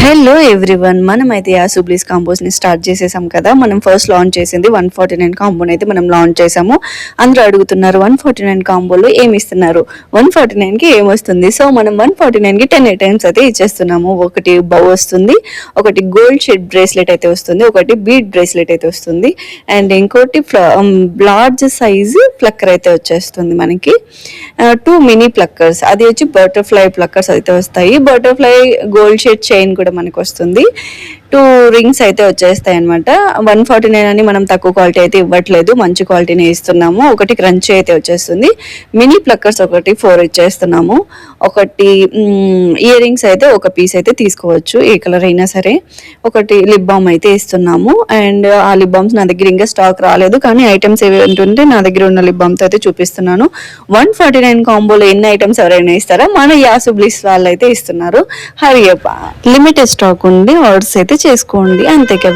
Hello everyone, మనమైతే యాసుబ్లీస్ combos ని start చేసేసాం కదా. మనం ఫస్ట్ లాంచ్ చేసింది 149 కాంబోని అయితే మనం లాంచ్ చేసాము. అందరూ అడుగుతున్నారు 149 కాంబోలో ఏమి ఇస్తున్నారు, 149 కి ఏమొస్తుంది. సో మనం 149 కి 10 ఐటమ్స్ అయితే ఇచ్చేస్తున్నాము. ఒకటి బౌ వస్తుంది, ఒకటి గోల్డ్ షేడ్ బ్రేస్లెట్ అయితే వస్తుంది, ఒకటి బీడ్ బ్రేస్లెట్ అయితే వస్తుంది, అండ్ ఇంకోటి లార్జ్ సైజ్ ప్లక్కర్ అయితే వచ్చేస్తుంది మనకి. 2 మినీ ప్లక్కర్స్, అది వచ్చి బటర్ఫ్లై ప్లక్కర్స్ అయితే వస్తాయి. బటర్ఫ్లై గోల్డ్ షేడ్ చైన్ కూడా మనకు వస్తుంది. 2 రింగ్స్ అయితే వచ్చేస్తాయి అనమాట. 149 అని మనం తక్కువ క్వాలిటీ అయితే ఇవ్వట్లేదు, మంచి క్వాలిటీనే ఇస్తున్నాము. ఒకటి క్రంచీ అయితే వచ్చేస్తుంది, మినీ ప్లక్కర్స్ ఒకటి 4 ఇచ్చేస్తున్నాము. ఒకటి ఇయర్ రింగ్స్ అయితే ఒక పీస్ అయితే తీసుకోవచ్చు, ఏ కలర్ అయినా సరే. ఒకటి లిప్ బామ్ అయితే ఇస్తున్నాము, అండ్ ఆ లిప్ బామ్స్ నా దగ్గర ఇంకా స్టాక్ రాలేదు, కానీ ఐటమ్స్ ఏవి ఉంటుంటే నా దగ్గర ఉన్న లిప్ బామ్స్ అయితే చూపిస్తున్నాను. 149 కాంబోలో ఎన్ని ఐటమ్స్ ఎవరైనా ఇస్తారా, మన యాసుబ్లీస్ వాళ్ళు అయితే ఇస్తున్నారు. హరియప్ప లిమిటెడ్ స్టాక్ ఉంది, ఆర్డర్స్ అయితే చేసుకోండి, అంతే కవి.